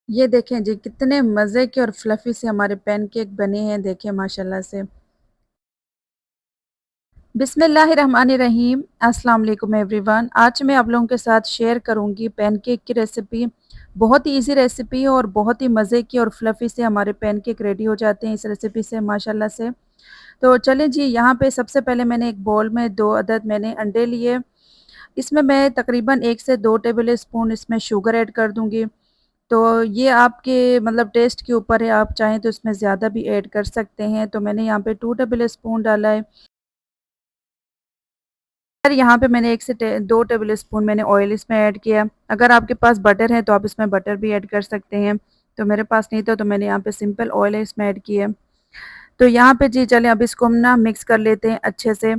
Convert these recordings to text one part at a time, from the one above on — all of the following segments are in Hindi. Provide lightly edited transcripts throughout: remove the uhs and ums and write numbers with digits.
ये देखें जी कितने मज़े के और फ्लफ़ी से हमारे पैनकेक बने हैं, देखें माशाल्लाह से। बिस्मिल्लाहिर्रहमानिर्रहीम, अस्सलाम वालेकुम एवरीवन। आज मैं आप लोगों के साथ शेयर करूंगी पैनकेक की रेसिपी। बहुत ही इजी रेसिपी है और बहुत ही मज़े की और फ्लफ़ी से हमारे पैनकेक रेडी हो जाते हैं इस रेसिपी से माशाल्लाह से। तो चलें जी, यहाँ पे सबसे पहले मैंने एक बोल में 2 अदद मैंने अंडे लिए। इसमें मैं तकरीबन 1 से 2 टेबल स्पून इसमें शुगर ऐड कर दूँगी। तो ये आपके मतलब टेस्ट के ऊपर है, आप चाहें तो इसमें ज़्यादा भी ऐड कर सकते हैं। तो मैंने यहाँ पे 2 टेबल स्पून डाला है। और यहाँ पे मैंने 1 से 2 टेबल स्पून मैंने ऑयल इसमें ऐड किया। अगर आपके पास बटर है तो आप इसमें बटर भी ऐड कर सकते हैं। तो मेरे पास नहीं था तो मैंने यहाँ पे सिंपल ऑयल इसमें ऐड किया। तो यहाँ पे जी चलें अब इसको हम ना मिक्स कर लेते हैं अच्छे से,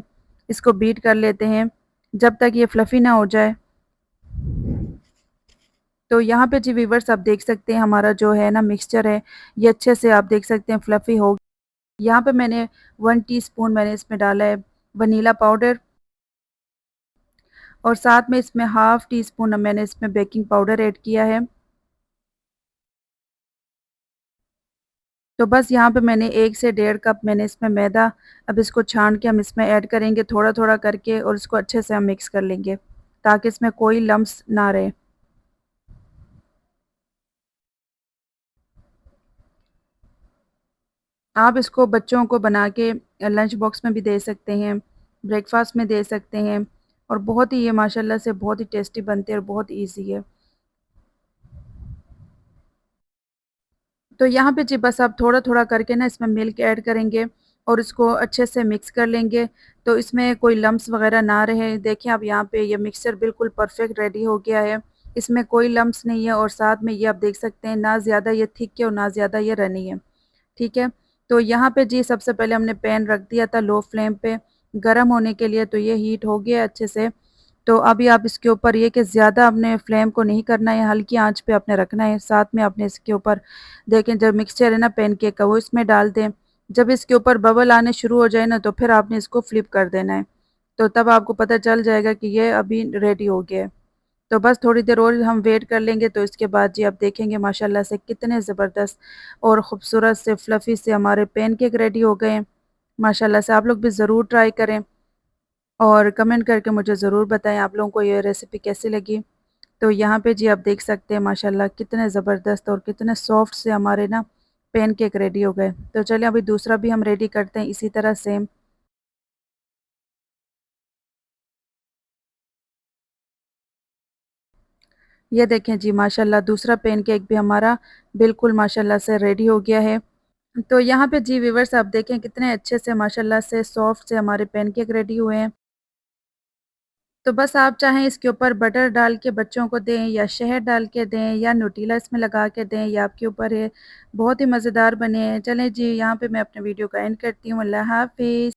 इसको बीट कर लेते हैं जब तक ये फ्लफ़ी ना हो जाए। तो यहाँ पे जी व्यूअर्स आप देख सकते हैं हमारा जो है ना मिक्सचर है, ये अच्छे से आप देख सकते हैं फ्लफ़ी हो। यहाँ पे मैंने 1 टीस्पून मैंने इसमें डाला है वनीला पाउडर और साथ में इसमें हाफ़ टी स्पून मैंने इसमें बेकिंग पाउडर ऐड किया है। तो बस यहाँ पे मैंने 1 से डेढ़ कप मैंने इसमें मैदा, अब इसको छान के हम इसमें ऐड करेंगे थोड़ा-थोड़ा करके और इसको अच्छे से हम मिक्स कर लेंगे, ताकि इसमें कोई लम्प्स ना रहे। आप इसको बच्चों को बना के लंच बॉक्स में भी दे सकते हैं, ब्रेकफ़ास्ट में दे सकते हैं और बहुत ही ये माशाल्लाह से बहुत ही टेस्टी बनते हैं और बहुत ईज़ी है। तो यहाँ पे जी बस आप थोड़ा-थोड़ा करके ना इसमें मिल्क ऐड करेंगे और इसको अच्छे से मिक्स कर लेंगे, तो इसमें कोई लम्प्स वग़ैरह ना रहे। देखिए अब यहाँ पे ये मिक्सचर बिल्कुल परफ़ेक्ट रेडी हो गया है, इसमें कोई लम्प्स नहीं है और साथ में ये आप देख सकते हैं ना ज़्यादा ये थिक है और ना ज़्यादा ये रनी है, ठीक है? तो यहाँ पे जी सबसे पहले हमने पैन रख दिया था लो फ्लेम पे गरम होने के लिए, तो ये हीट हो गया अच्छे से। तो अभी आप इसके ऊपर ये कि ज़्यादा आपने फ्लेम को नहीं करना है, हल्की आँच पे आपने रखना है। साथ में आपने इसके ऊपर देखें जब मिक्सचर है ना पैनकेक का वो इसमें डाल दें। जब इसके ऊपर बबल आने शुरू हो जाए ना तो फिर आपने इसको फ्लिप कर देना है। तो तब आपको पता चल जाएगा कि ये अभी रेडी हो गया है। तो बस थोड़ी देर और हम वेट कर लेंगे तो इसके बाद जी आप देखेंगे माशाल्लाह से कितने ज़बरदस्त और ख़ूबसूरत से फ्लफ़ी से हमारे पैनकेक रेडी हो गए हैं। माशाल्लाह से आप लोग भी ज़रूर ट्राई करें और कमेंट करके मुझे ज़रूर बताएँ आप लोगों को ये रेसिपी कैसी लगी। तो यहाँ पे जी आप देख सकते हैं माशाल्लाह कितने ज़बरदस्त और कितने सॉफ्ट से हमारे ना पैनकेक रेडी हो गए। तो चलिए अभी दूसरा भी हम रेडी करते हैं इसी तरह सेम। ये देखें जी माशाल्लाह दूसरा पैनकेक भी हमारा बिल्कुल माशाल्लाह से रेडी हो गया है। तो यहाँ पे जी व्यूअर्स आप देखें कितने अच्छे से माशाल्लाह से सॉफ्ट से हमारे पैनकेक रेडी हुए हैं। तो बस आप चाहें इसके ऊपर बटर डाल के बच्चों को दें या शहद डाल के दें या न्यूटेला इसमें लगा के दें, ये आपके ऊपर है। बहुत ही मज़ेदार बने हैं। चलें जी यहाँ पे मैं अपने वीडियो का एंड करती हूँ। अल्लाह हाफ़िज़।